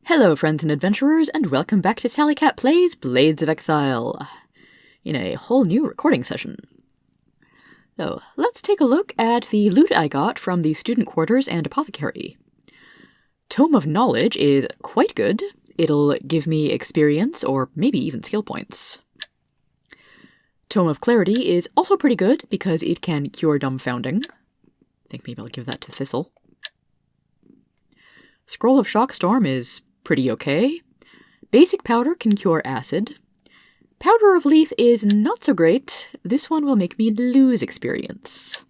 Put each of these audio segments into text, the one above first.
Hello, friends and adventurers, and welcome back to Sally Cat Plays Blades of Exile, in a whole new recording session. So, let's take a look at the loot I got from the student quarters and apothecary. Tome of Knowledge is quite good. It'll give me experience, or maybe even skill points. Tome of Clarity is also pretty good, because it can cure dumbfounding. I think maybe I'll give that to Thistle. Scroll of Shockstorm is pretty okay. Basic Powder can cure acid. Powder of Lethe is not so great. This one will make me lose experience.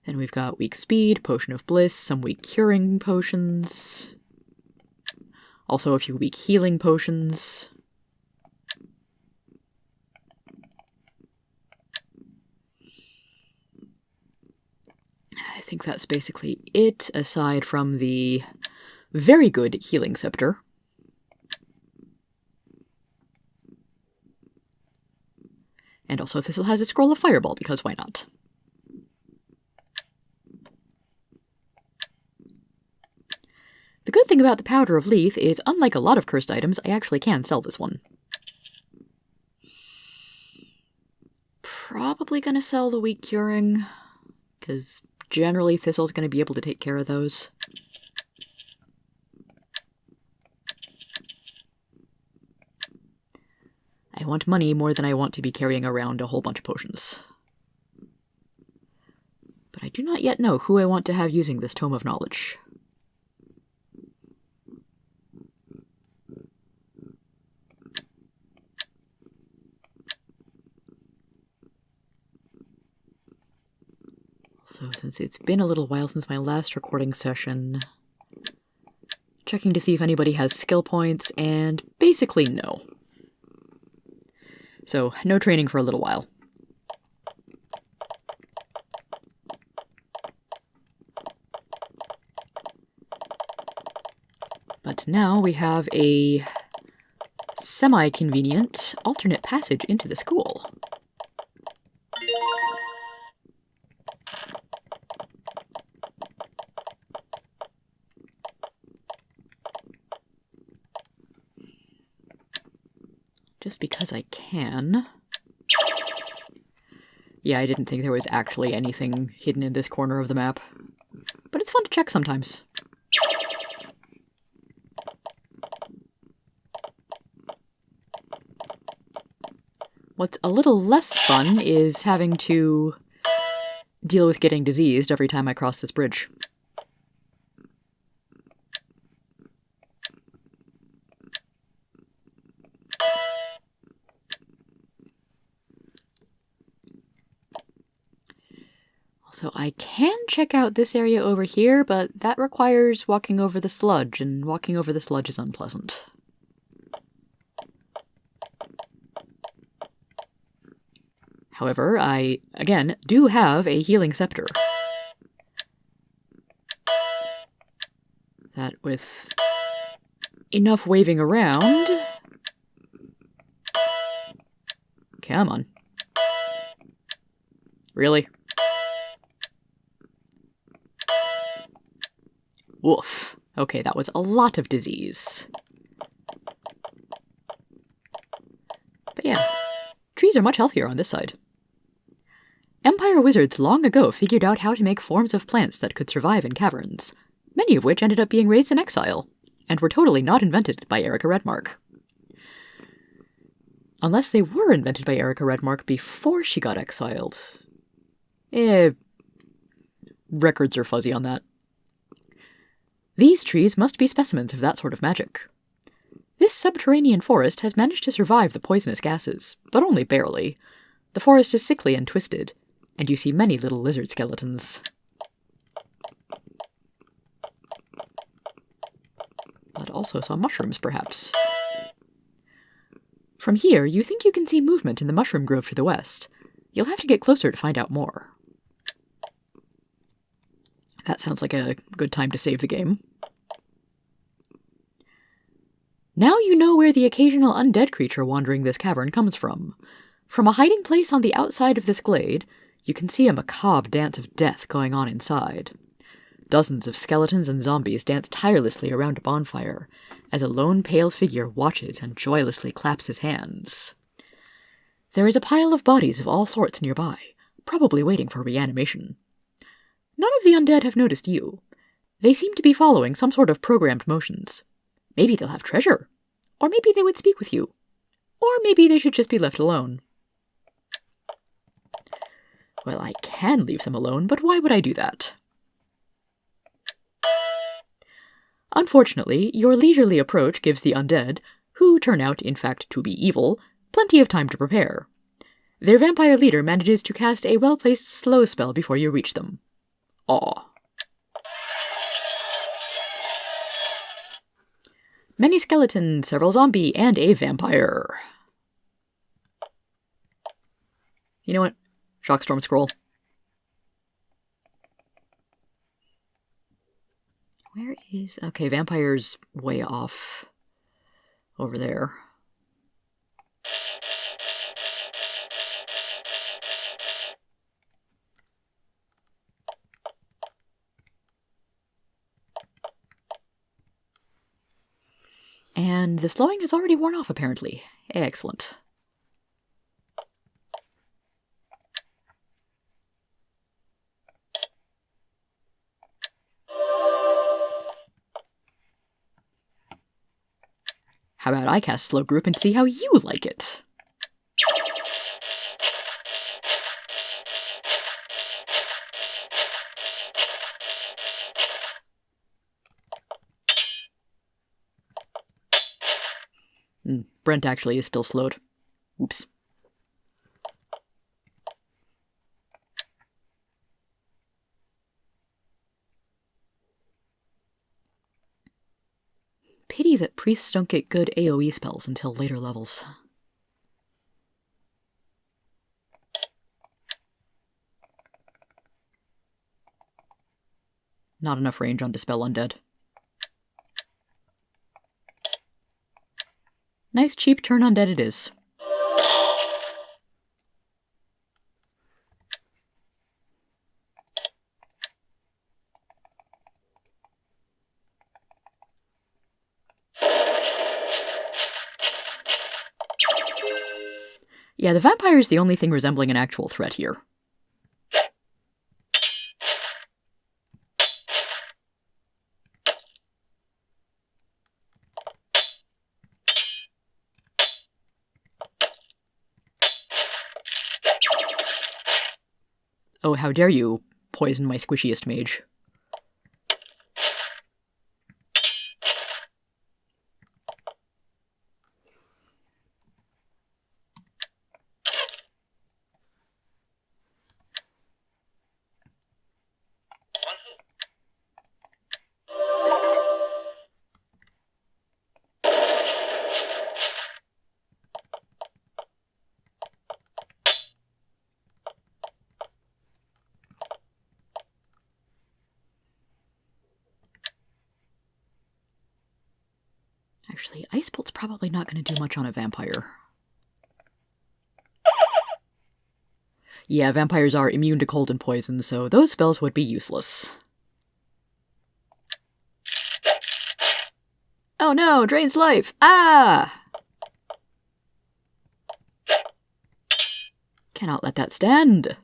Then we've got Weak Speed, Potion of Bliss, some weak curing potions. Also a few weak healing potions. I think that's basically it, aside from the very good Healing Scepter. And also Thistle has a Scroll of Fireball, because why not? The good thing about the Powder of Lethe is, unlike a lot of cursed items, I actually can sell this one. Probably gonna sell the weak curing, because generally Thistle's gonna be able to take care of those. I want money more than I want to be carrying around a whole bunch of potions. But I do not yet know who I want to have using this Tome of Knowledge. So since it's been a little while since my last recording session, checking to see if anybody has skill points, and basically no. So, no training for a little while. But now we have a semi-convenient alternate passage into the school. Just because I can. Yeah, I didn't think there was actually anything hidden in this corner of the map. But it's fun to check sometimes. What's a little less fun is having to deal with getting diseased every time I cross this bridge. So I can check out this area over here, but that requires walking over the sludge, and walking over the sludge is unpleasant. However, I, again, do have a Healing Scepter. That, with enough waving around... Come on. Really? Woof. Okay, that was a lot of disease. But yeah, trees are much healthier on this side. Empire wizards long ago figured out how to make forms of plants that could survive in caverns, many of which ended up being raised in exile, and were totally not invented by Erica Redmark. Unless they were invented by Erica Redmark before she got exiled. Records are fuzzy on that. These trees must be specimens of that sort of magic. This subterranean forest has managed to survive the poisonous gases, but only barely. The forest is sickly and twisted, and you see many little lizard skeletons. But also some mushrooms, perhaps. From here, you think you can see movement in the mushroom grove to the west. You'll have to get closer to find out more. That sounds like a good time to save the game. Now you know where the occasional undead creature wandering this cavern comes from. From a hiding place on the outside of this glade, you can see a macabre dance of death going on inside. Dozens of skeletons and zombies dance tirelessly around a bonfire, as a lone pale figure watches and joyously claps his hands. There is a pile of bodies of all sorts nearby, probably waiting for reanimation. None of the undead have noticed you. They seem to be following some sort of programmed motions. Maybe they'll have treasure, or maybe they would speak with you, or maybe they should just be left alone. Well, I can leave them alone, but why would I do that? Unfortunately, your leisurely approach gives the undead, who turn out, in fact, to be evil, plenty of time to prepare. Their vampire leader manages to cast a well-placed slow spell before you reach them. Aw. Many skeletons, several zombie, and a vampire. You know what? Shockstorm scroll. Where is... Okay, vampire's way off. Over there. And the slowing has already worn off, apparently. Excellent. How about I cast Slow Group and see how you like it? Brent actually is still slowed. Oops. Pity that priests don't get good AoE spells until later levels. Not enough range on Dispel Undead. Nice cheap turn undead it is. Yeah, the vampire is the only thing resembling an actual threat here. Oh, how dare you poison my squishiest mage. Actually, Ice Bolt's probably not going to do much on a vampire. Yeah, vampires are immune to cold and poison, so those spells would be useless. Oh no, drains life! Ah! Cannot let that stand.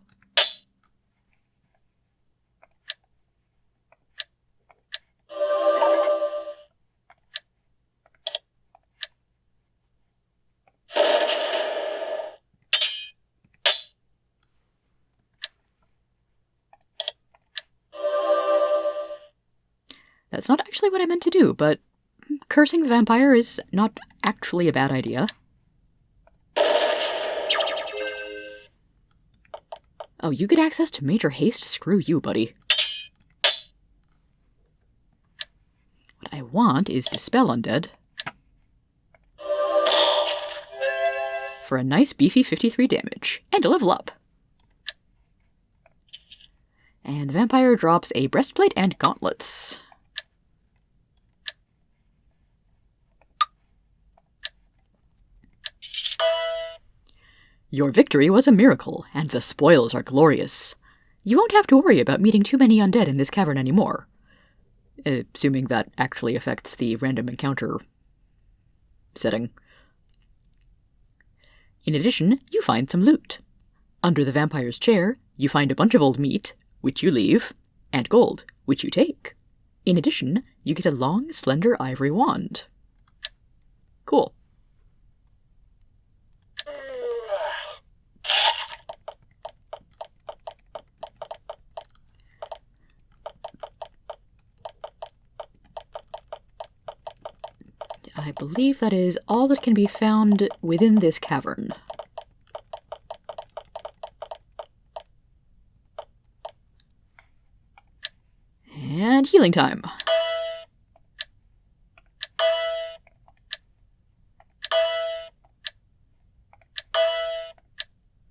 That's not actually what I meant to do, but cursing the vampire is not actually a bad idea. Oh, you get access to major haste? Screw you, buddy. What I want is Dispel Undead for a nice beefy 53 damage, and a level up. And the vampire drops a breastplate and gauntlets. Your victory was a miracle, and the spoils are glorious. You won't have to worry about meeting too many undead in this cavern anymore. assuming that actually affects the random encounter setting. In addition, you find some loot. Under the vampire's chair, you find a bunch of old meat, which you leave, and gold, which you take. In addition, you get a long, slender ivory wand. Cool. I believe that is all that can be found within this cavern. And healing time.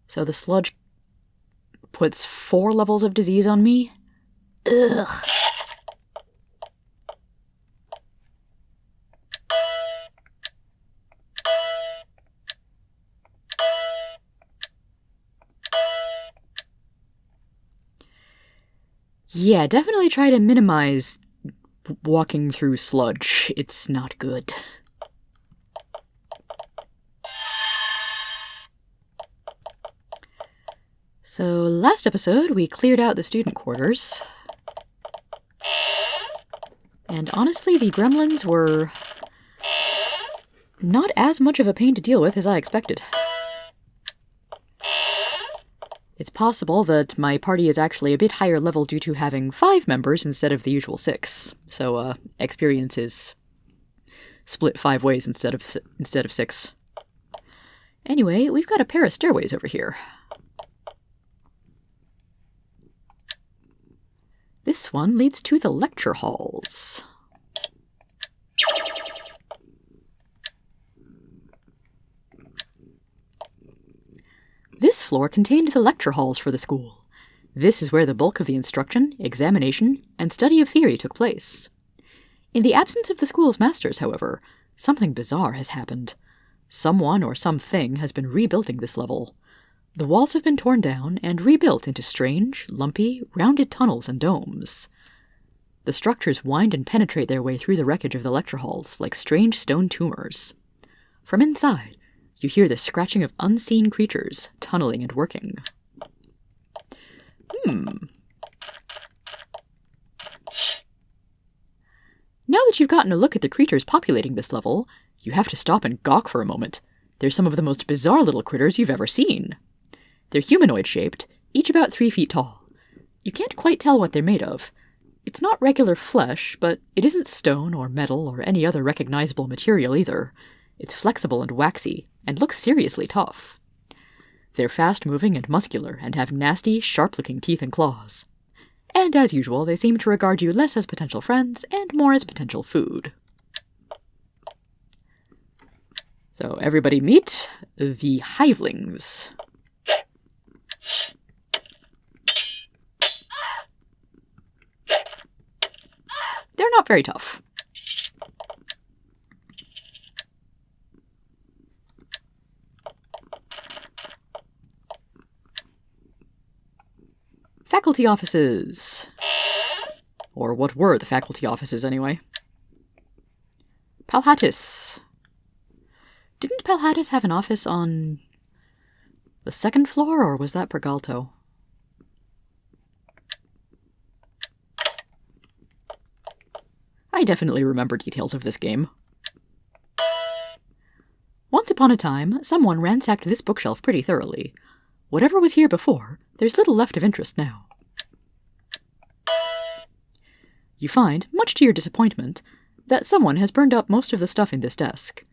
So the sludge puts 4 levels of disease on me? Ugh. Yeah, definitely try to minimize walking through sludge. It's not good. So, last episode, we cleared out the student quarters. And honestly, the gremlins were not as much of a pain to deal with as I expected. It's possible that my party is actually a bit higher level due to having 5 members instead of the usual 6. So, experience is split 5 ways instead of 6. Anyway, we've got a pair of stairways over here. This one leads to the lecture halls. This floor contained the lecture halls for the school. This is where the bulk of the instruction, examination, and study of theory took place. In the absence of the school's masters, however, something bizarre has happened. Someone or something has been rebuilding this level. The walls have been torn down and rebuilt into strange, lumpy, rounded tunnels and domes. The structures wind and penetrate their way through the wreckage of the lecture halls like strange stone tumors. From inside, you hear the scratching of unseen creatures, tunneling and working. Now that you've gotten a look at the creatures populating this level, you have to stop and gawk for a moment. They're some of the most bizarre little critters you've ever seen. They're humanoid-shaped, each about 3 feet tall. You can't quite tell what they're made of. It's not regular flesh, but it isn't stone or metal or any other recognizable material either. It's flexible and waxy, and looks seriously tough. They're fast-moving and muscular, and have nasty, sharp-looking teeth and claws. And as usual, they seem to regard you less as potential friends, and more as potential food. So everybody meet the Hivelings. They're not very tough. Faculty offices. Or what were the faculty offices, anyway. Palhattis. Didn't Palhattis have an office on the 2nd floor, or was that Pergalto? I definitely remember details of this game. Once upon a time, someone ransacked this bookshelf pretty thoroughly. Whatever was here before, there's little left of interest now. You find, much to your disappointment, that someone has burned up most of the stuff in this desk.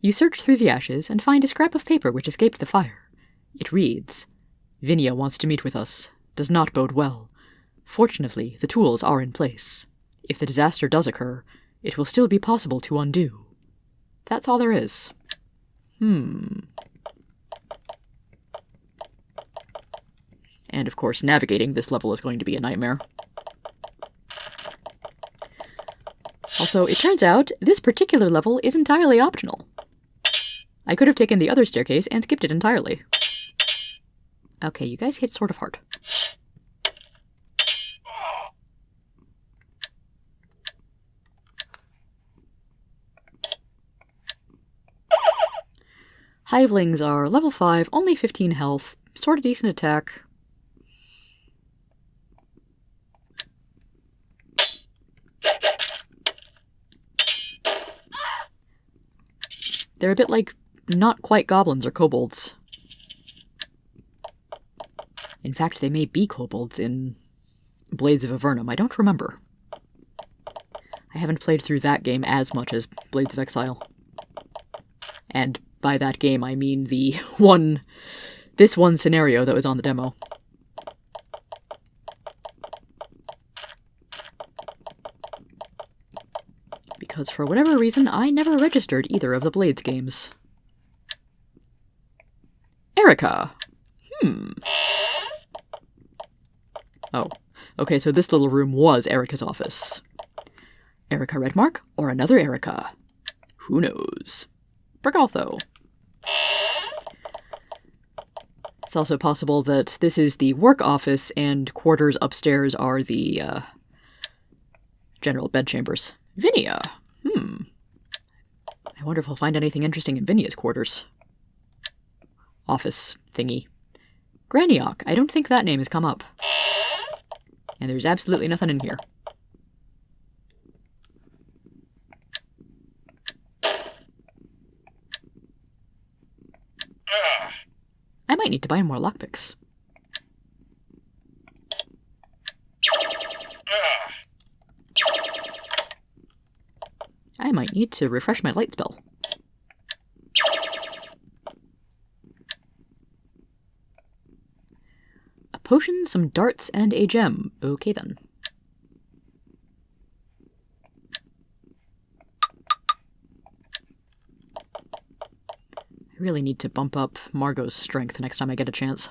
You search through the ashes and find a scrap of paper which escaped the fire. It reads, "Vinia wants to meet with us. Does not bode well. Fortunately, the tools are in place. If the disaster does occur, it will still be possible to undo." That's all there is. And of course, navigating this level is going to be a nightmare. Also, it turns out this particular level is entirely optional. I could have taken the other staircase and skipped it entirely. Okay, you guys hit sort of hard. Hivelings are level 5, only 15 health, sort of decent attack. They're a bit like not quite goblins or kobolds. In fact, they may be kobolds in Blades of Avernum. I don't remember. I haven't played through that game as much as Blades of Exile. And by that game, I mean this one scenario that was on the demo. Because for whatever reason, I never registered either of the Blades games. Erica! Oh, okay, so this little room was Erica's office. Erica Redmark, or another Erica? Who knows? Bergotho. It's also possible that this is the work office and quarters upstairs are the, general bedchambers. Vinia! I wonder if we'll find anything interesting in Vinia's quarters. Office thingy. Graniok. I don't think that name has come up. And there's absolutely nothing in here. I might need to buy more lockpicks. I might need to refresh my light spell. A potion, some darts, and a gem. Okay then. I really need to bump up Margot's strength next time I get a chance.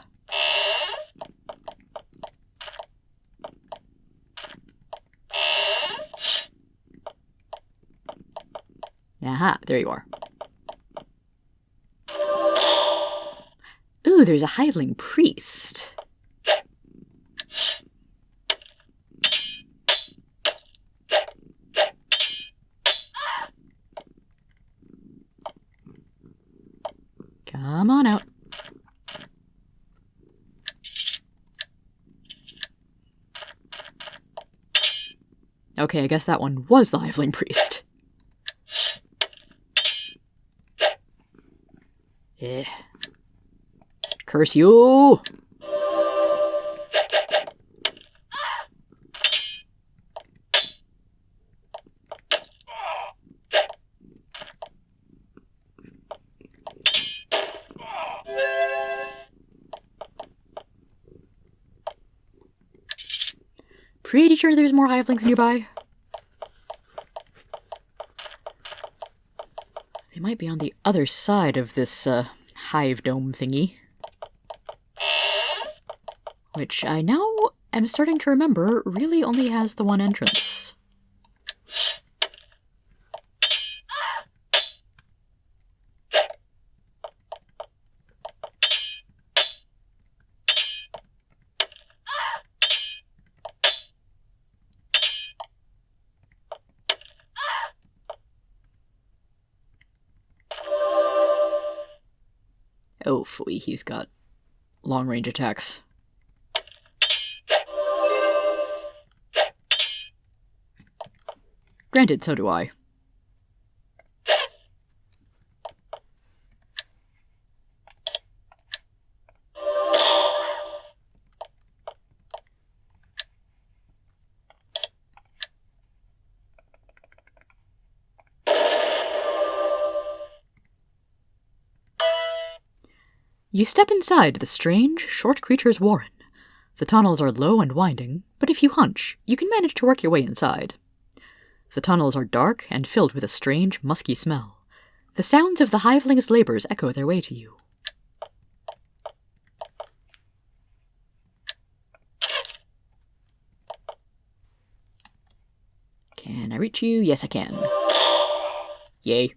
Aha, there you are. Ooh, there's a Hiveling priest. Come on out. Okay, I guess that one was the Hiveling priest. Curse you! Pretty sure there's more Hivelings nearby. They might be on the other side of this, hive dome thingy. Which I now am starting to remember really only has the one entrance. Oh, phooey, he's got long-range attacks. Granted, so do I. You step inside the strange, short creature's warren. The tunnels are low and winding, but if you hunch, you can manage to work your way inside. The tunnels are dark and filled with a strange, musky smell. The sounds of the hiveling's labors echo their way to you. Can I reach you? Yes, I can. Yay.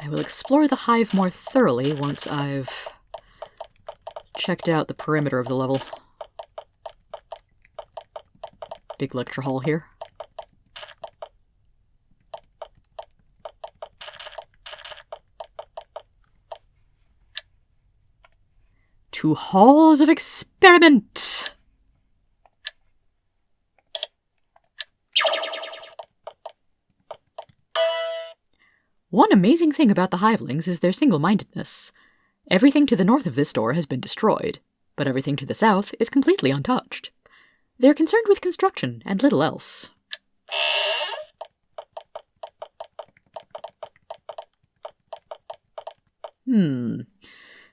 I will explore the hive more thoroughly once I've checked out the perimeter of the level. Big lecture hall here. to Halls of Experiment! One amazing thing about the Hivelings is their single-mindedness. Everything to the north of this door has been destroyed, but everything to the south is completely untouched. They're concerned with construction and little else.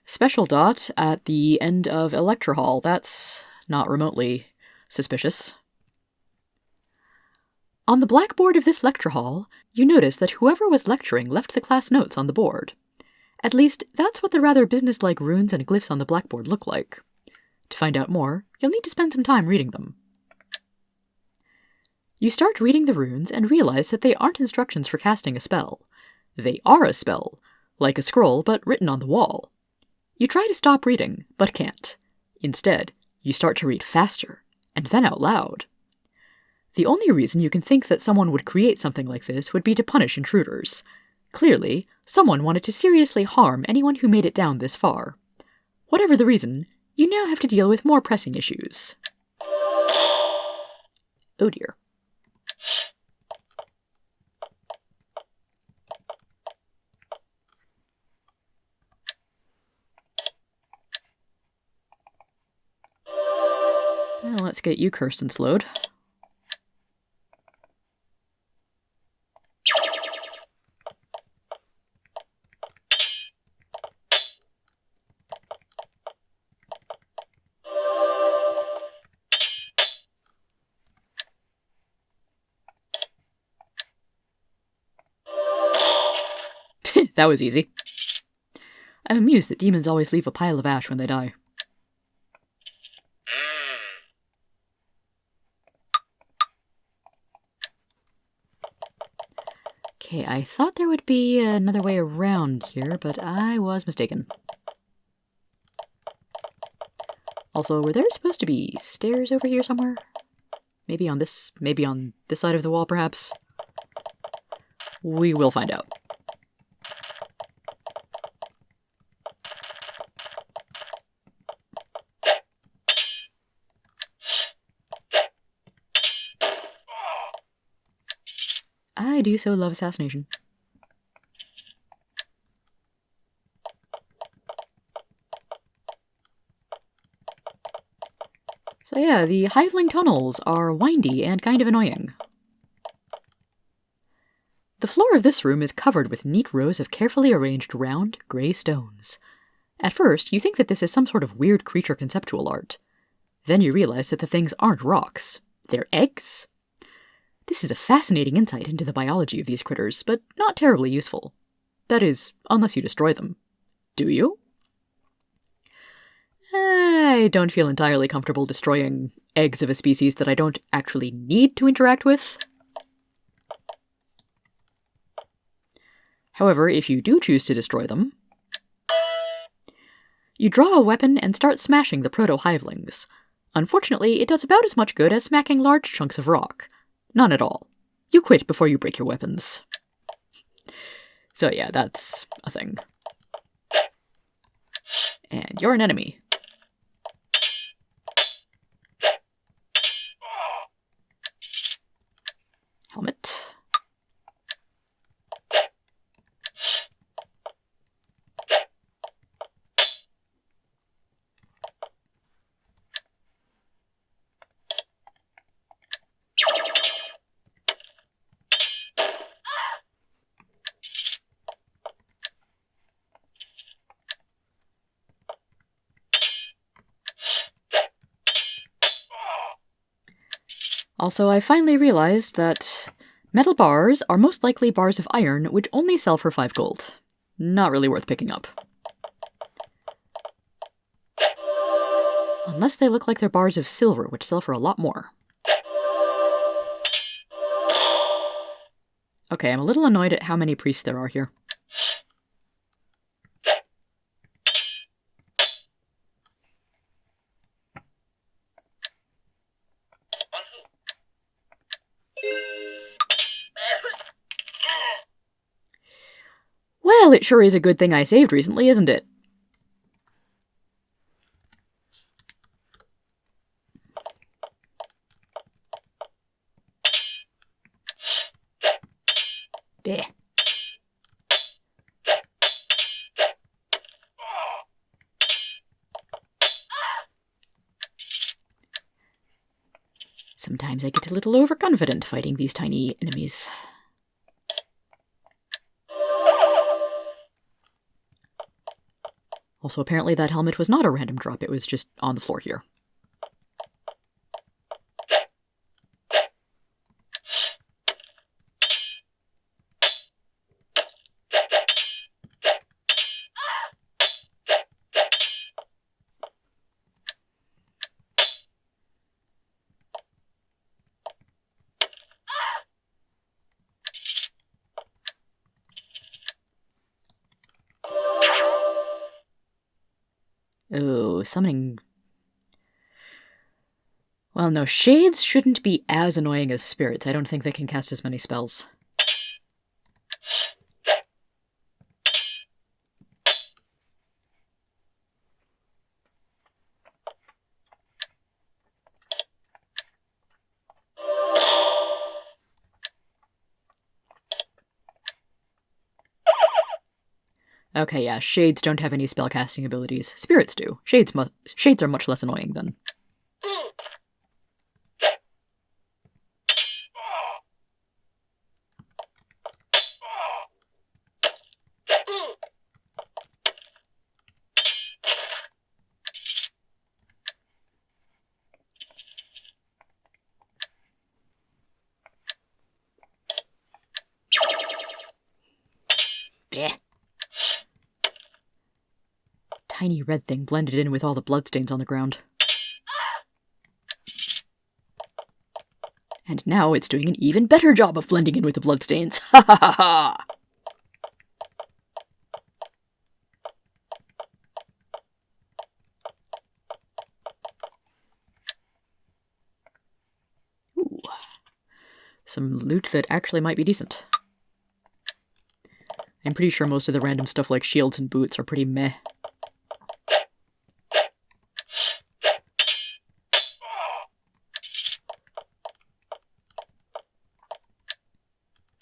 Special dot at the end of Electra Hall. That's not remotely suspicious. On the blackboard of this lecture hall, you notice that whoever was lecturing left the class notes on the board. At least, that's what the rather businesslike runes and glyphs on the blackboard look like. To find out more, you'll need to spend some time reading them. You start reading the runes and realize that they aren't instructions for casting a spell. They are a spell, like a scroll but written on the wall. You try to stop reading, but can't. Instead, you start to read faster, and then out loud. The only reason you can think that someone would create something like this would be to punish intruders. Clearly, someone wanted to seriously harm anyone who made it down this far. Whatever the reason, you now have to deal with more pressing issues. Oh dear. Well, let's get you cursed and slowed. That was easy. I'm amused that demons always leave a pile of ash when they die. Okay, I thought there would be another way around here, but I was mistaken. Also, were there supposed to be stairs over here somewhere? Maybe on this side of the wall, perhaps? We will find out. I do so love assassination. So yeah, the Hiveling tunnels are windy and kind of annoying. The floor of this room is covered with neat rows of carefully arranged round, grey stones. At first, you think that this is some sort of weird creature conceptual art. Then you realize that the things aren't rocks. They're eggs. This is a fascinating insight into the biology of these critters, but not terribly useful. That is, unless you destroy them. Do you? I don't feel entirely comfortable destroying eggs of a species that I don't actually need to interact with. However, if you do choose to destroy them, you draw a weapon and start smashing the proto-hivelings. Unfortunately, it does about as much good as smacking large chunks of rock. None at all. You quit before you break your weapons. So yeah, that's a thing. And you're an enemy. Helmet. Also, I finally realized that metal bars are most likely bars of iron, which only sell for 5 gold. Not really worth picking up. Unless they look like they're bars of silver, which sell for a lot more. Okay, I'm a little annoyed at how many priests there are here. Well, it sure is a good thing I saved recently, isn't it? Bleh. Sometimes I get a little overconfident fighting these tiny enemies. Also, apparently that helmet was not a random drop, it was just on the floor here. Oh, summoning... Well, no, shades shouldn't be as annoying as spirits. I don't think they can cast as many spells. Okay, yeah, shades don't have any spellcasting abilities. Spirits do. Shades are much less annoying then. Bleh. Tiny red thing blended in with all the bloodstains on the ground. And now it's doing an even better job of blending in with the bloodstains. Ha ha ha ha! Ooh. Some loot that actually might be decent. I'm pretty sure most of the random stuff like shields and boots are pretty meh.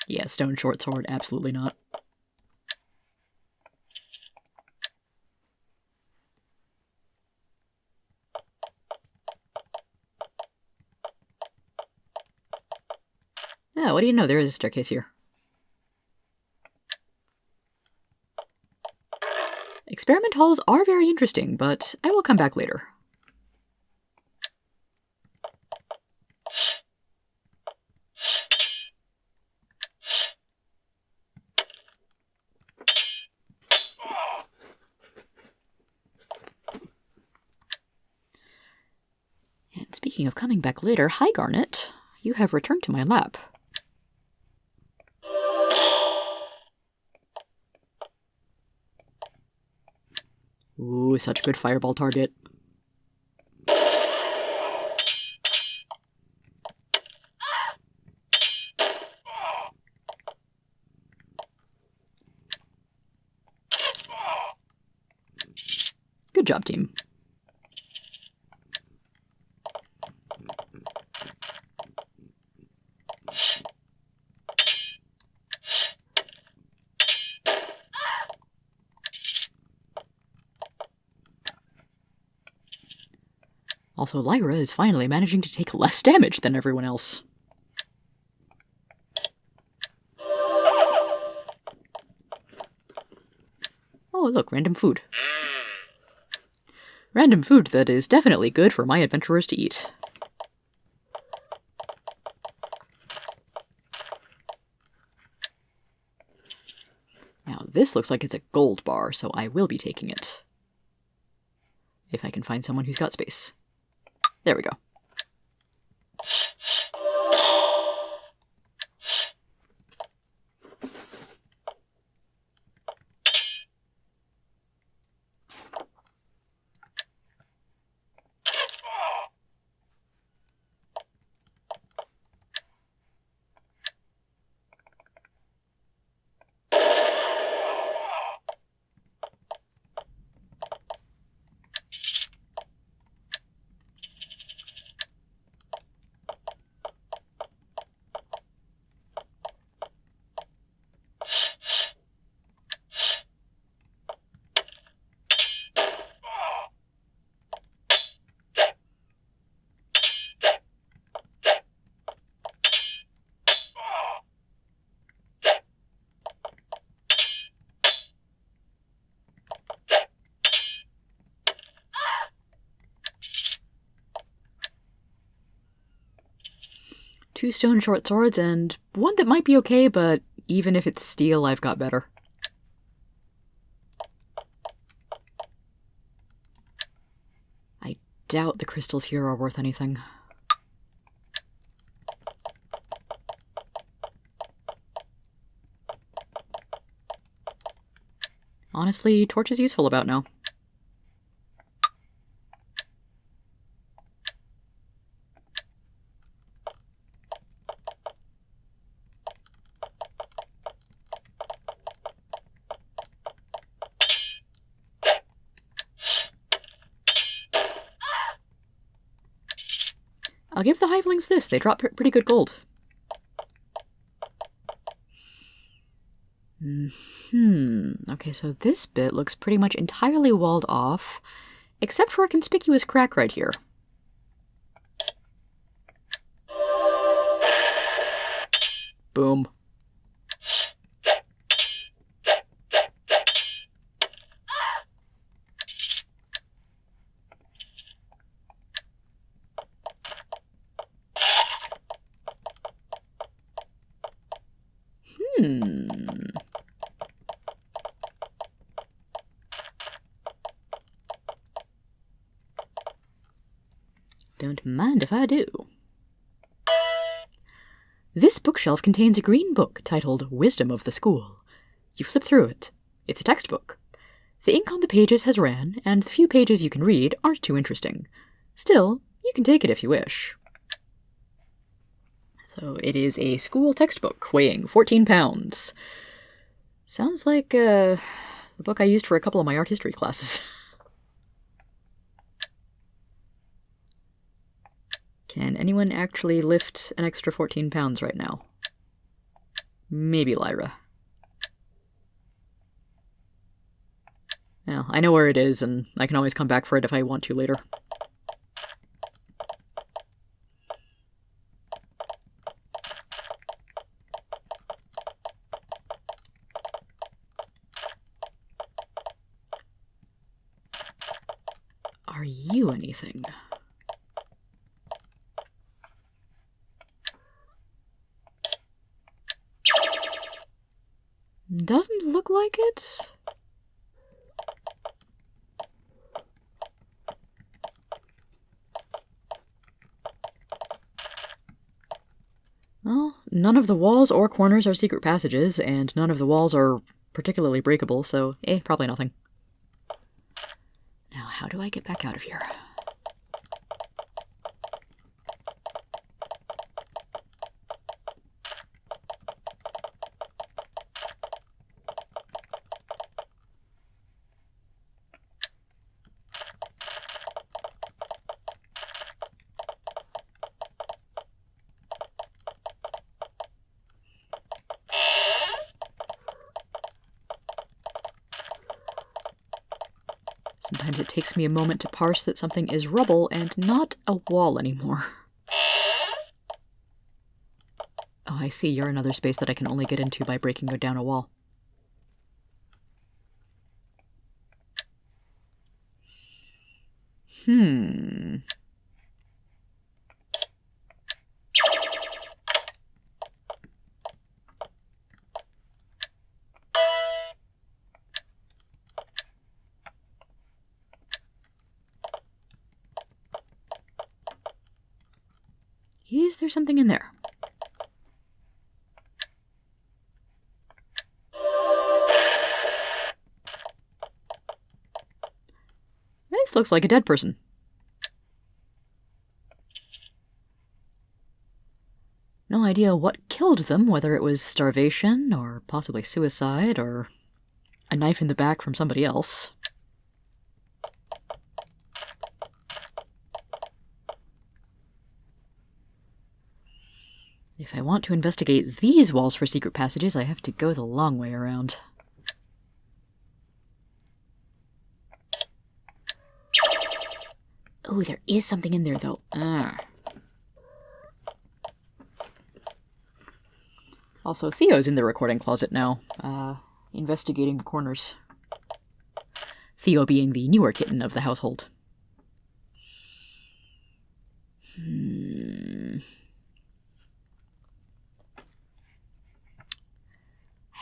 Yeah, stone short sword, absolutely not. Yeah, what do you know? There is a staircase here. Experiment halls are very interesting, but I will come back later. And speaking of coming back later, hi Garnet. You have returned to my lap. Ooh, such a good fireball target. Good job, team. Also, Lyra is finally managing to take less damage than everyone else. Oh, look, random food. Random food that is definitely good for my adventurers to eat. Now, this looks like it's a gold bar, so I will be taking it. If I can find someone who's got space. There we go. 2 stone short swords, and one that might be okay, but even if it's steel, I've got better. I doubt the crystals here are worth anything. Honestly, torch is useful about now. I'll give the hivelings this. They drop pretty good gold. Okay, so this bit looks pretty much entirely walled off, except for a conspicuous crack right here. Boom. Don't mind if I do. This bookshelf contains a green book titled Wisdom of the School. You flip through it. It's a textbook. The ink on the pages has ran, and the few pages you can read aren't too interesting. Still, you can take it if you wish. So it is a school textbook weighing 14 pounds. Sounds like the book I used for a couple of my art history classes. Can anyone actually lift an extra 14 pounds right now? Maybe Lyra. Well, I know where it is, and I can always come back for it if I want to later. Are you anything? Doesn't look like it. Well, none of the walls or corners are secret passages, and none of the walls are particularly breakable, so probably nothing. Now, how do I get back out of here? Sometimes it takes me a moment to parse that something is rubble and not a wall anymore. Oh, I see. You're another space that I can only get into by breaking down a wall. Is there something in there? This looks like a dead person. No idea what killed them, whether it was starvation, or possibly suicide, or a knife in the back from somebody else. If I want to investigate these walls for secret passages, I have to go the long way around. Oh, there is something in there, though. Also, Theo's in the recording closet now, investigating the corners. Theo being the newer kitten of the household.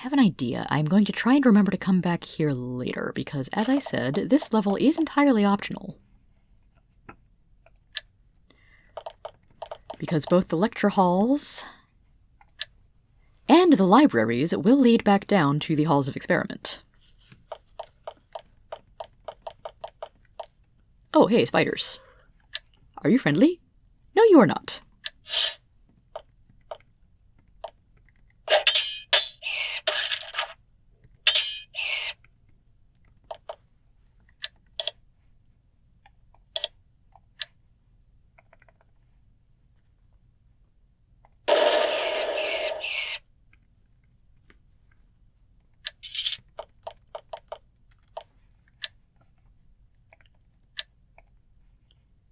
have an idea. I'm going to try and remember to come back here later, because as I said, this level is entirely optional. Because both the lecture halls and the libraries will lead back down to the halls of experiment. Oh, hey, spiders. Are you friendly? No, you are not.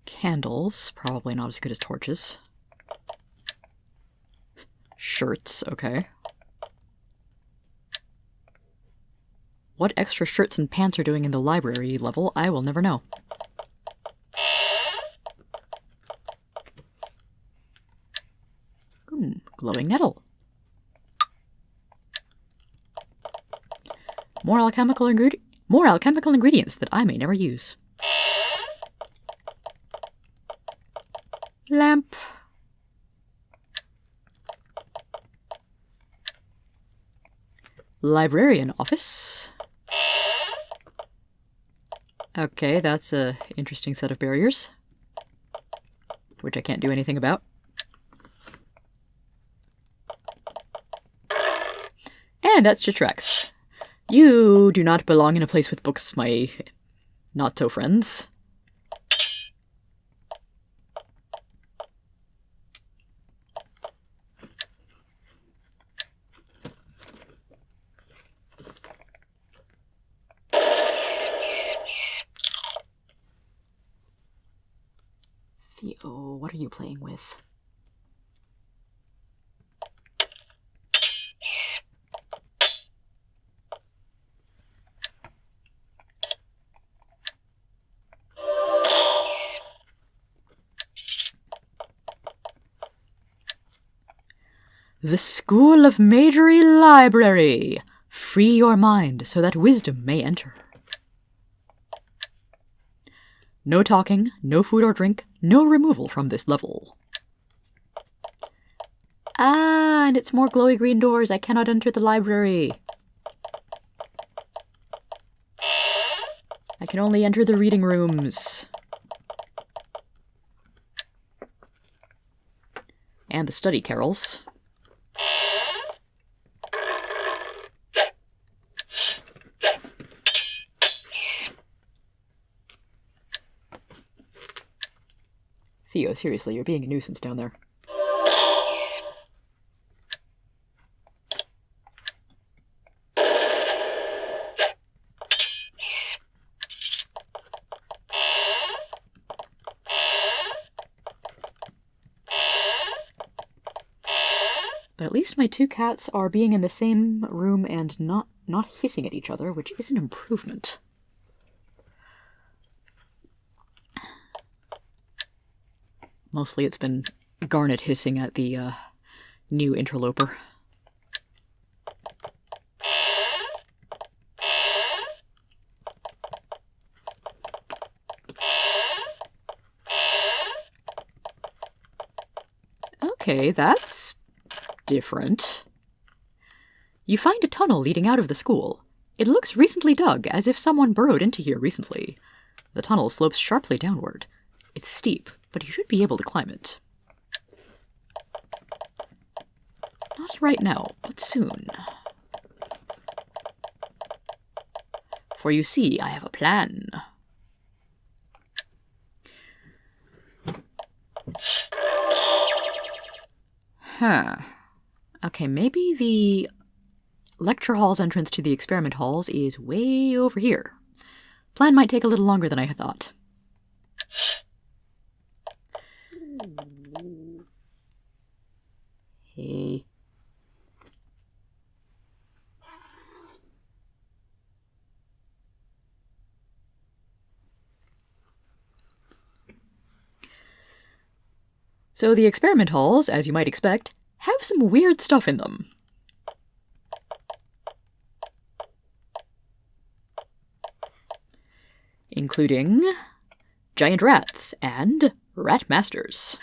Candles, probably not as good as torches. Shirts, okay. What extra shirts and pants are doing in the library level, I will never know. Glowing nettle. More alchemical ingredients that I may never use. Lamp. Librarian office. Okay, that's an interesting set of barriers, which I can't do anything about. And that's Chitrex. You do not belong in a place with books, my not-so-friends. Theo, what are you playing with? The School of Majory Library. Free your mind so that wisdom may enter. No talking, no food or drink, no removal from this level. Ah, and it's more glowy green doors. I cannot enter the library. I can only enter the reading rooms. And the study carrels. Theo, seriously, you're being a nuisance down there. But at least my two cats are being in the same room and not hissing at each other, which is an improvement. Mostly it's been Garnet hissing at the new interloper. Okay, that's different. You find a tunnel leading out of the school. It looks recently dug, as if someone burrowed into here recently. The tunnel slopes sharply downward. It's steep, but you should be able to climb it. Not right now, but soon. For you see, I have a plan. Huh. Okay, maybe the lecture hall's entrance to the experiment halls is way over here. Plan might take a little longer than I had thought. Hey. So the experiment halls, as you might expect, have some weird stuff in them. including giant rats and rat masters.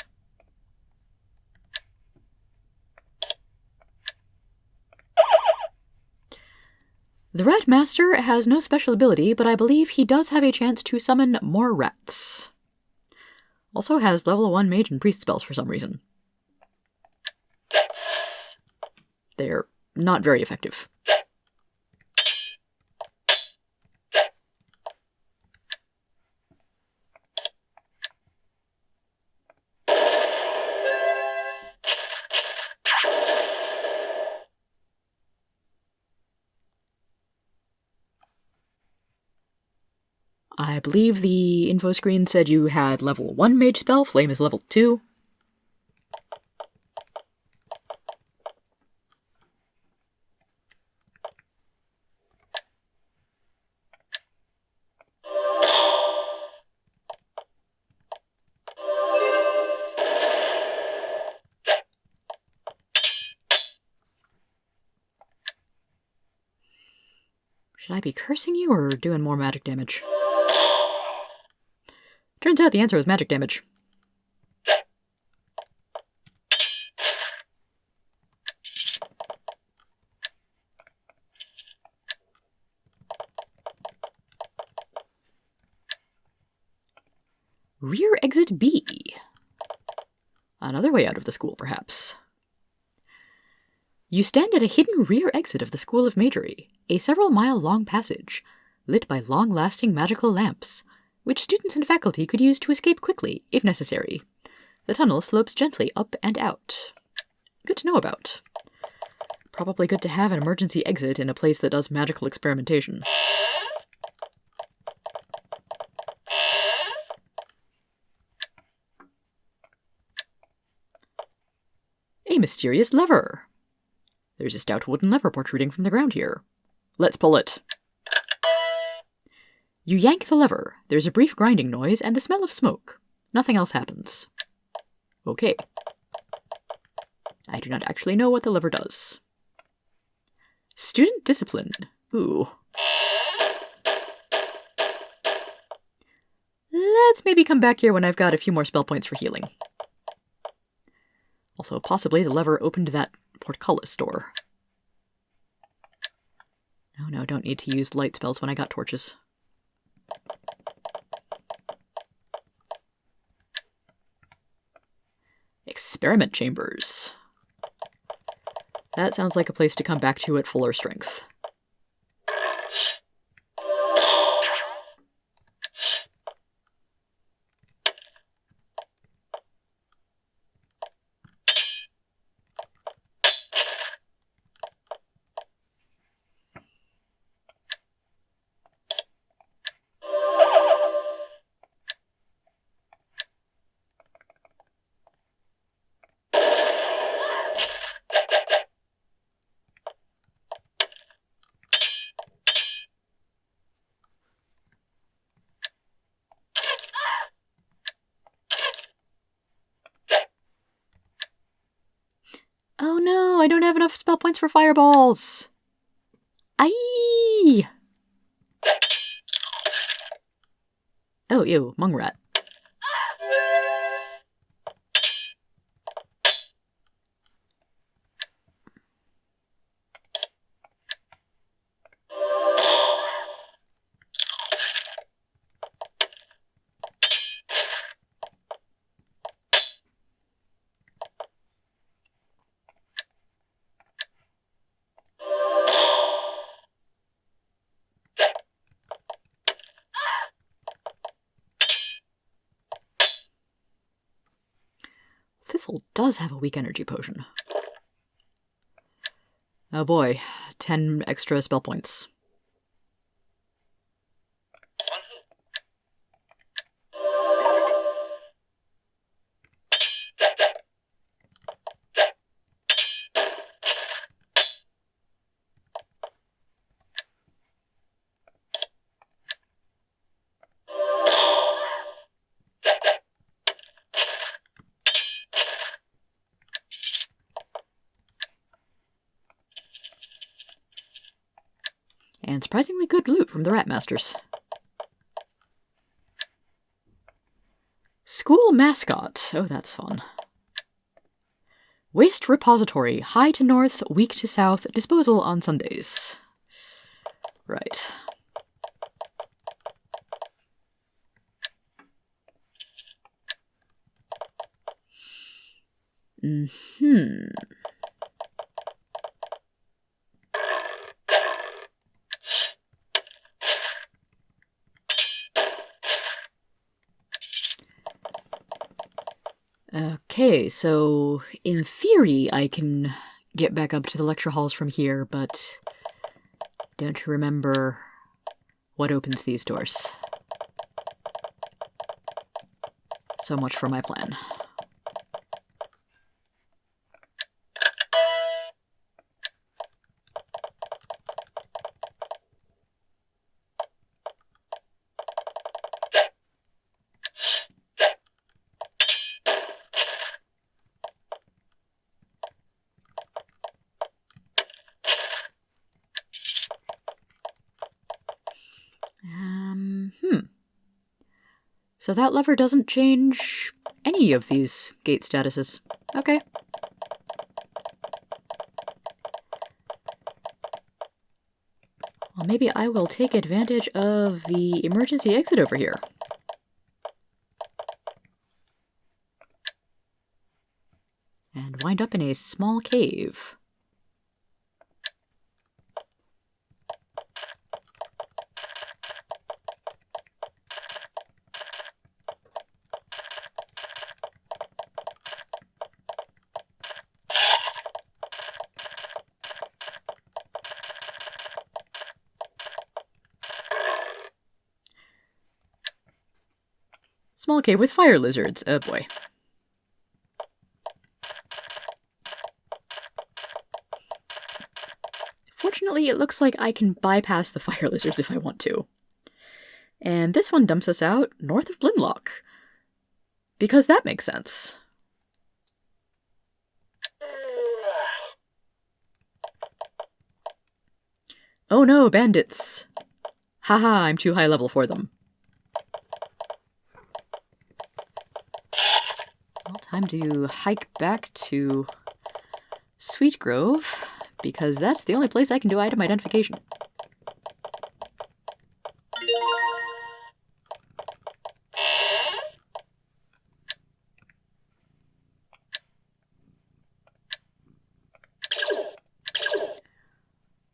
The Rat Master has no special ability, but I believe he does have a chance to summon more rats. Also has level 1 mage and priest spells for some reason. They're not very effective. I believe the info screen said you had level 1 mage spell, flame is level 2. Should I be cursing you or doing more magic damage? Turns out the answer was magic damage. Rear exit B. Another way out of the school, perhaps. You stand at a hidden rear exit of the School of Magery, a several-mile-long passage, lit by long-lasting magical lamps, which students and faculty could use to escape quickly, if necessary. The tunnel slopes gently up and out. Good to know about. Probably good to have an emergency exit in a place that does magical experimentation. A mysterious lever. There's a stout wooden lever protruding from the ground here. Let's pull it. You yank the lever. There's a brief grinding noise and the smell of smoke. Nothing else happens. Okay. I do not actually know what the lever does. Student discipline. Ooh. Let's maybe come back here when I've got a few more spell points for healing. Also, possibly the lever opened that portcullis door. No, don't need to use light spells when I got torches. Experiment chambers. That sounds like a place to come back to at fuller strength. Oh no, I don't have enough spell points for fireballs! Aye! Oh, ew, mung rat. Thistle does have a weak energy potion. Oh boy, 10 extra spell points. And surprisingly good loot from the Rat Masters. School mascot. Oh, that's fun. Waste repository. High to north, weak to south. Disposal on Sundays. Right. Okay, so in theory I can get back up to the lecture halls from here, but don't remember what opens these doors. So much for my plan. So that lever doesn't change any of these gate statuses. Okay. Well, maybe I will take advantage of the emergency exit over here. And wind up in a small cave. Small cave with fire lizards. Oh boy. Fortunately, it looks like I can bypass the fire lizards if I want to. And this one dumps us out north of Blimlock. Because that makes sense. Oh no, bandits! Haha, I'm too high level for them. Well, time to hike back to Sweet Grove, because that's the only place I can do item identification.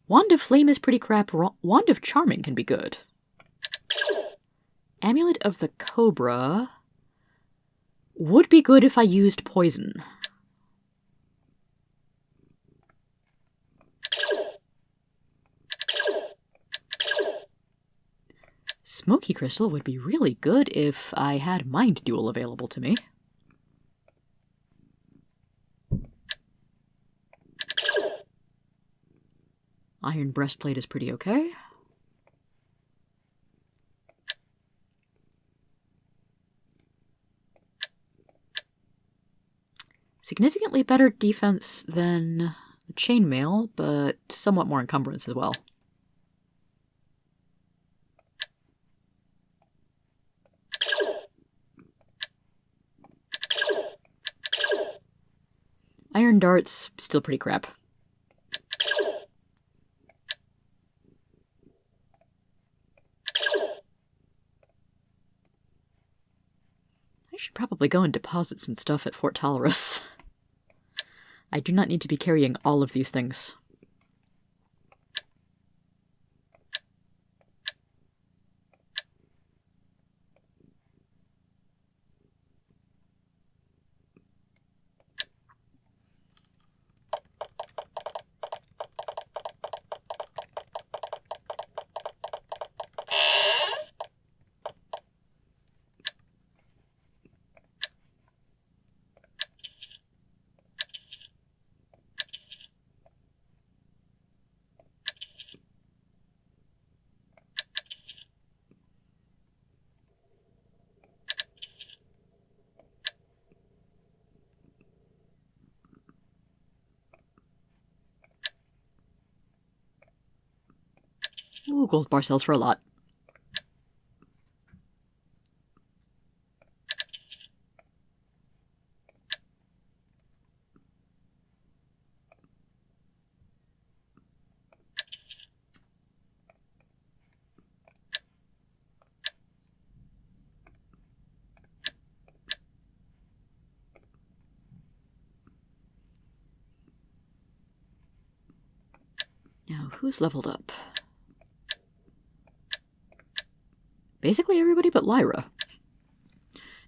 Wand of Flame is pretty crap. Wand of Charming can be good. Amulet of the Cobra would be good if I used poison. Smoky Crystal would be really good if I had Mind Duel available to me. Iron Breastplate is pretty okay. Significantly better defense than the chainmail, but somewhat more encumbrance as well. Iron Darts, still pretty crap. I should probably go and deposit some stuff at Fort Tolerus. I do not need to be carrying all of these things. Ooh, gold bar sells for a lot. Now, who's leveled up? Basically everybody but Lyra.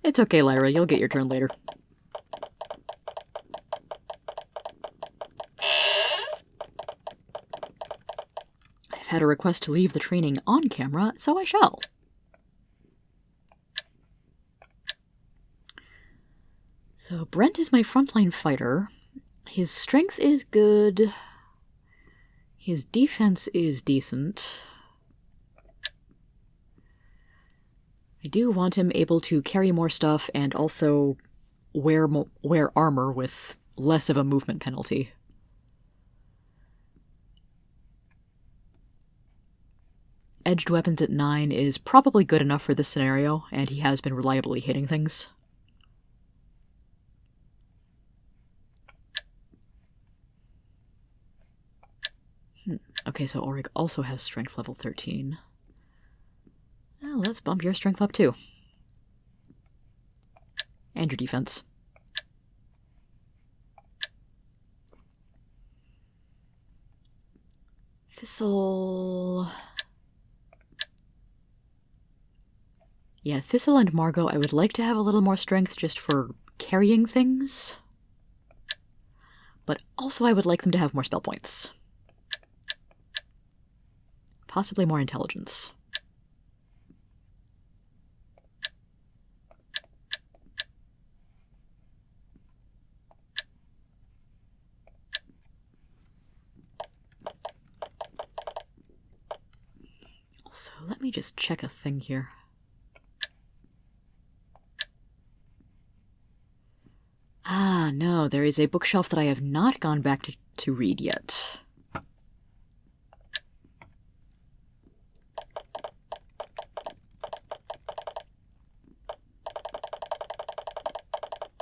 It's okay, Lyra, you'll get your turn later. I've had a request to leave the training on camera, so I shall. So Brent is my frontline fighter. His strength is good. His defense is decent. I do want him able to carry more stuff and also wear armor with less of a movement penalty. Edged weapons at 9 is probably good enough for this scenario, and he has been reliably hitting things. Okay, so Orig also has strength level 13. Well, let's bump your strength up too. And your defense. Thistle... Yeah, Thistle and Margot, I would like to have a little more strength just for carrying things. But also I would like them to have more spell points. Possibly more intelligence. So let me just check a thing here. Ah, no, there is a bookshelf that I have not gone back to read yet.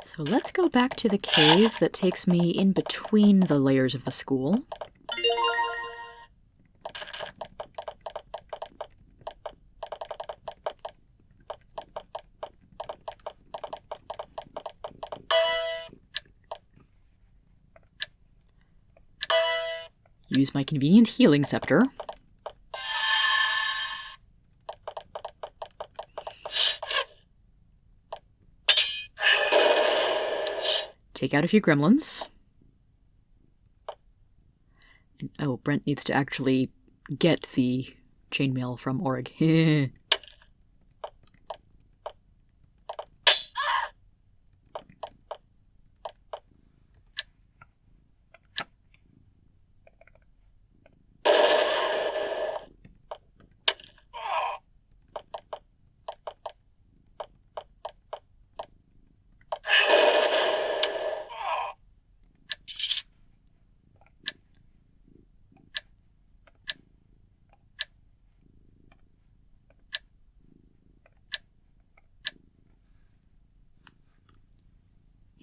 So let's go back to the cave that takes me in between the layers of the school. Use my convenient healing scepter. Take out a few gremlins. And, oh, Brent needs to actually get the chainmail from Orig.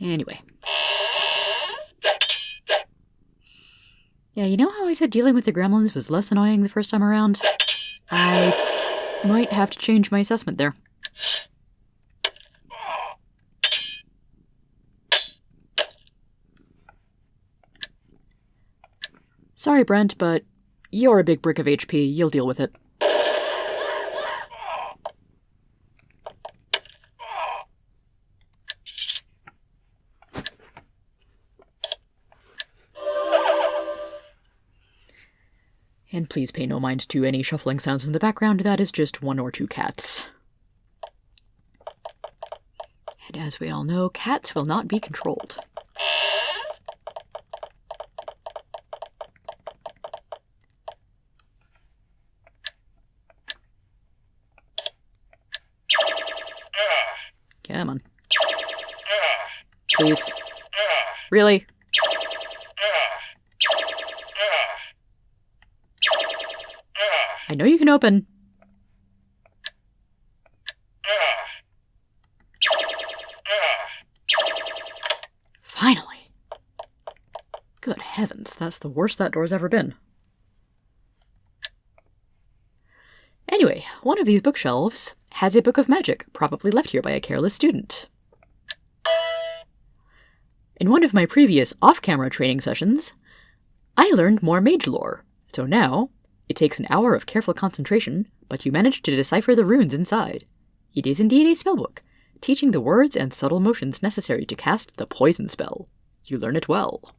Anyway. Yeah, you know how I said dealing with the gremlins was less annoying the first time around? I might have to change my assessment there. Sorry, Brent, but you're a big brick of HP. You'll deal with it. And please pay no mind to any shuffling sounds in the background, that is just 1 or 2 cats. And as we all know, cats will not be controlled. Come on. Please. Really? I know you can open. Finally. Good heavens, that's the worst that door's ever been. Anyway, one of these bookshelves has a book of magic, probably left here by a careless student. In one of my previous off-camera training sessions, I learned more mage lore, So now, it takes an hour of careful concentration, but you manage to decipher the runes inside. It is indeed a spellbook, teaching the words and subtle motions necessary to cast the poison spell. You learn it well.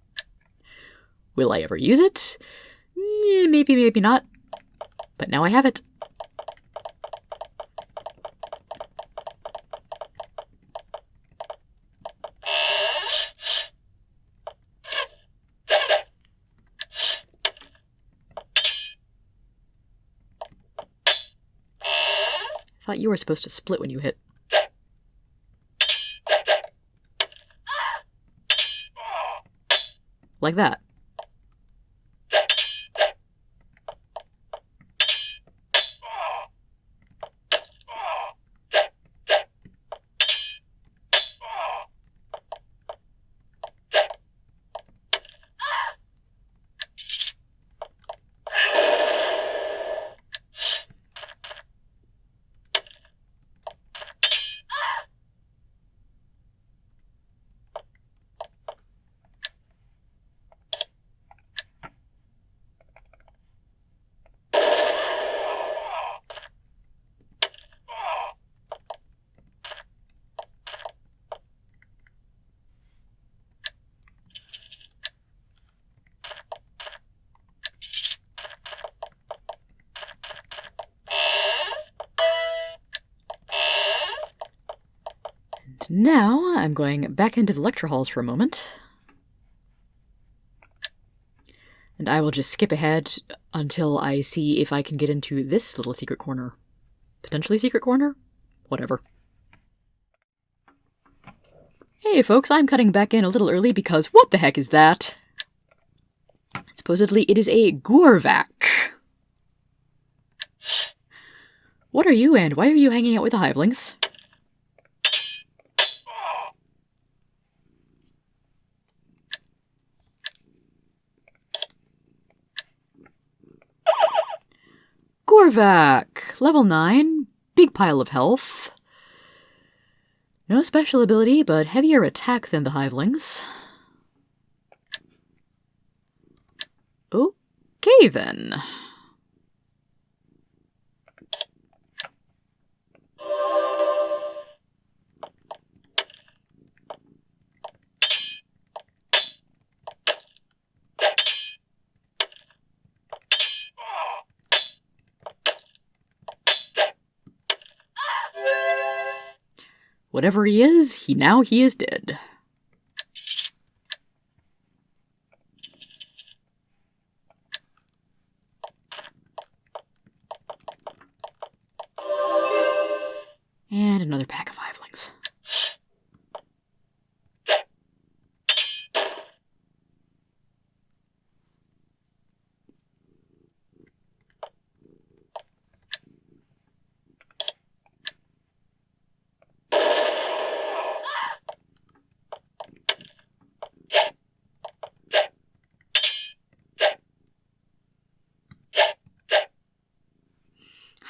Will I ever use it? Maybe, maybe not. But now I have it. I thought you were supposed to split when you hit. Like that. Now, I'm going back into the lecture halls for a moment. And I will just skip ahead until I see if I can get into this little secret corner. Potentially secret corner? Whatever. Hey folks, I'm cutting back in a little early because what the heck is that? Supposedly it is a Gorvac. What are you and why are you hanging out with the hivelings? Gorvac! Level 9, big pile of health. No special ability, but heavier attack than the hivelings. Okay then. Whatever he is, he is dead. And another pack of hivelings.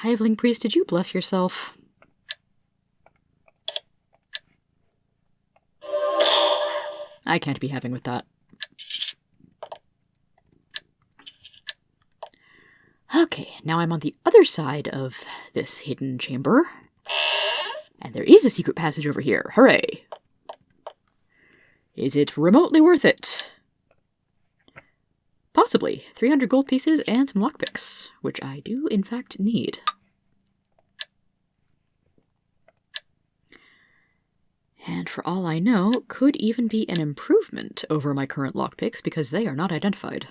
Hiveling priest, did you bless yourself? I can't be having with that. Okay, now I'm on the other side of this hidden chamber. And there is a secret passage over here. Hooray! Is it remotely worth it? Possibly. 300 gold pieces and some lockpicks, which I do in fact need. And for all I know, could even be an improvement over my current lockpicks because they are not identified.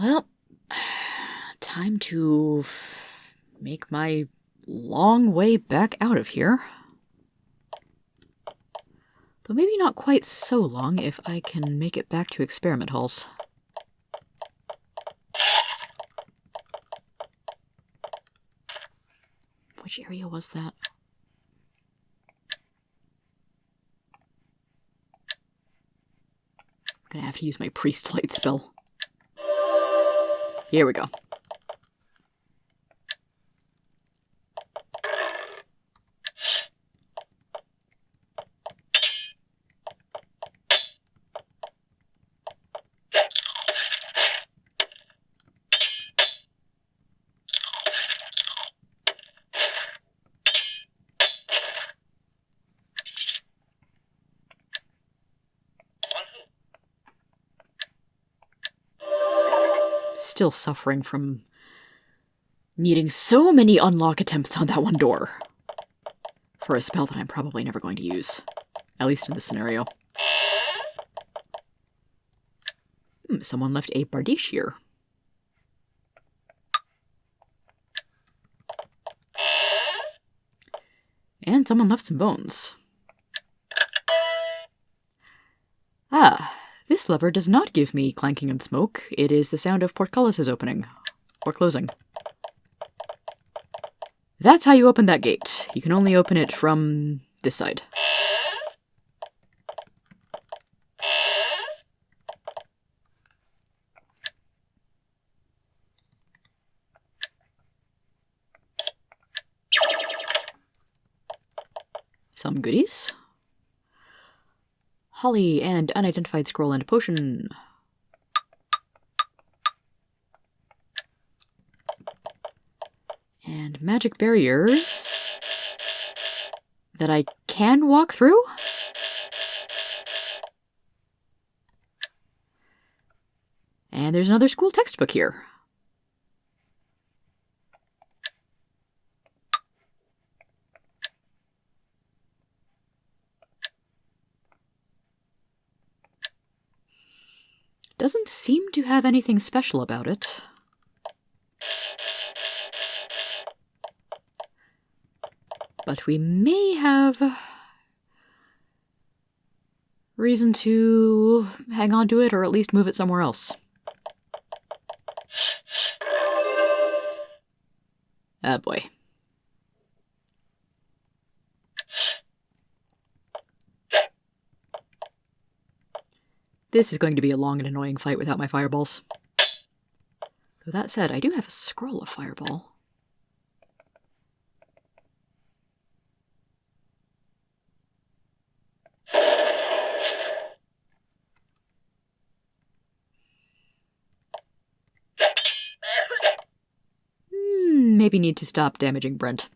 Well, time to make my long way back out of here. Though maybe not quite so long if I can make it back to experiment halls. Which area was that? I'm gonna have to use my priest light spell. Here we go. still suffering from needing so many unlock attempts on that one door for a spell that I'm probably never going to use, at least in this scenario. Someone left a Bardiche here. And someone left some bones. This lever does not give me clanking and smoke. It is the sound of portcullis' opening. Or closing. That's how you open that gate. You can only open it from this side. Some goodies. Holly and unidentified scroll and potion. And magic barriers that I can walk through? And there's another school textbook here. Doesn't seem to have anything special about it. But we may have reason to hang on to it, or at least move it somewhere else. Ah, boy. This is going to be a long and annoying fight without my fireballs. Though that said, I do have a scroll of fireball. Maybe need to stop damaging Brent.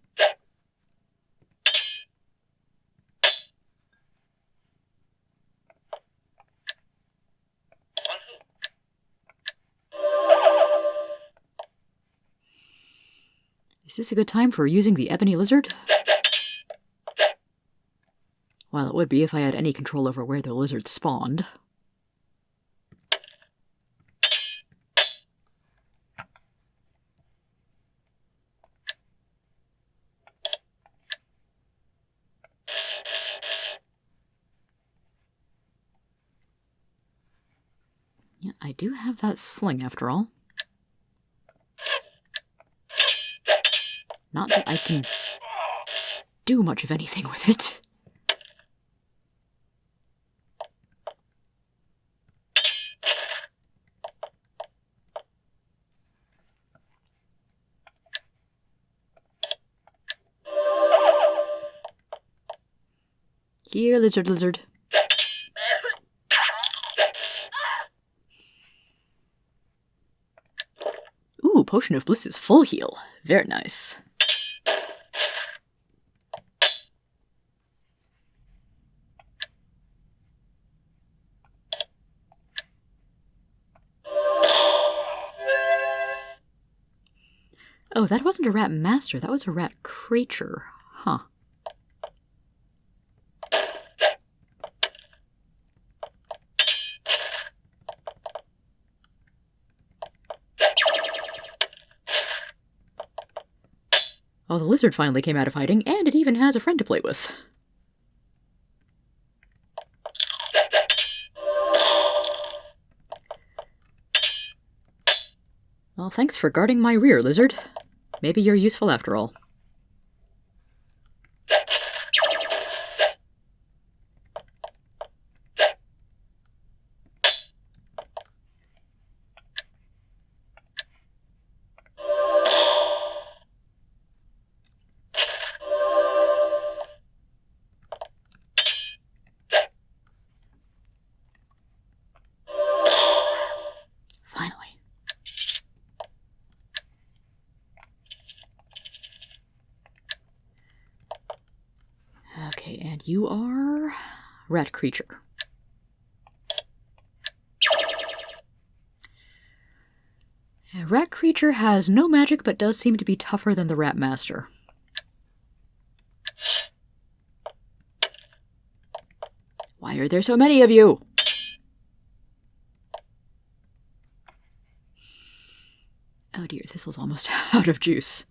Is this a good time for using the ebony lizard? Well, it would be if I had any control over where the lizard spawned. Yeah, I do have that sling after all. Not that I can do much of anything with it. Here, lizard. Ooh, Potion of Bliss is full heal. Very nice. Oh, that wasn't a rat master, that was a rat creature. Huh. Oh, the lizard finally came out of hiding, and it even has a friend to play with. Well, thanks for guarding my rear, lizard. Maybe you're useful after all. Okay, and you are rat creature. A rat creature has no magic but does seem to be tougher than the rat master. Why are there so many of you? Oh dear, Thistle's almost out of juice.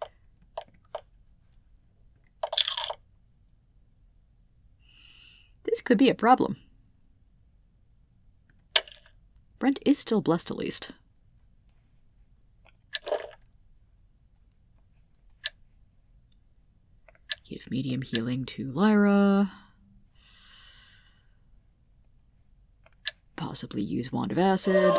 This could be a problem. Brent is still blessed, at least. Give medium healing to Lyra. Possibly use Wand of Acid.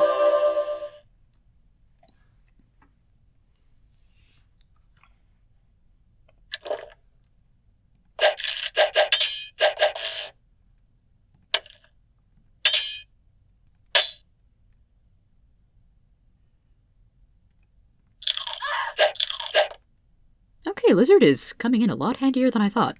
Okay, Lizard is coming in a lot handier than I thought.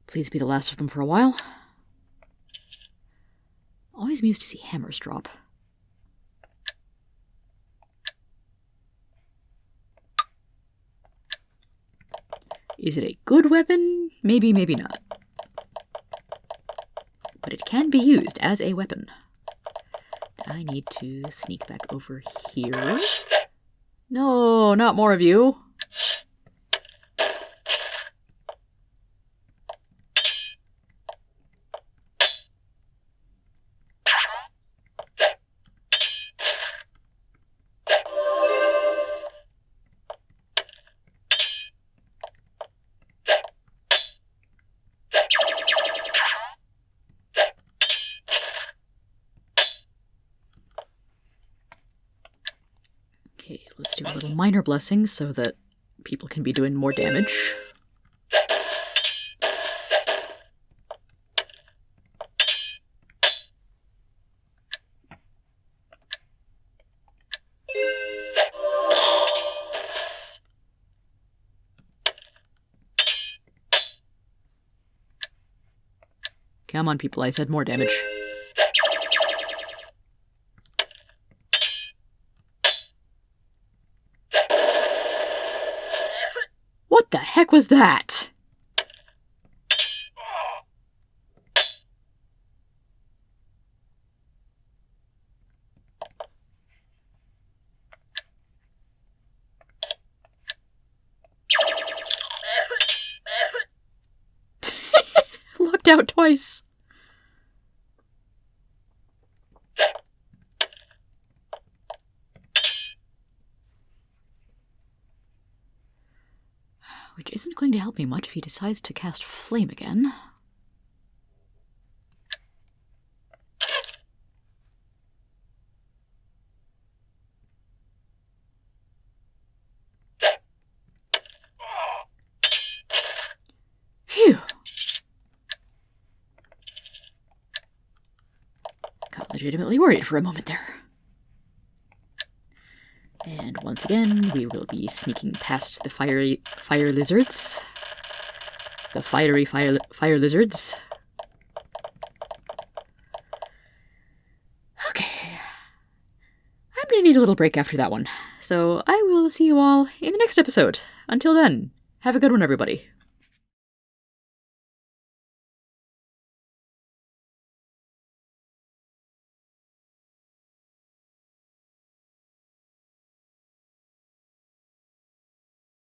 Please be the last of them for a while. Always amused to see hammers drop. Is it a good weapon? Maybe, maybe not. But it can be used as a weapon. I need to sneak back over here. No, not more of you. Okay, let's do a little minor blessing so that people can be doing more damage. Come on, people, I said more damage. What the heck was that? Locked out twice. Which isn't going to help me much if he decides to cast Flame again. Phew! Got legitimately worried for a moment there. And once again, we will be sneaking past the fire lizards. The fiery fire lizards. Okay. I'm gonna need a little break after that one. So I will see you all in the next episode. Until then, have a good one, everybody.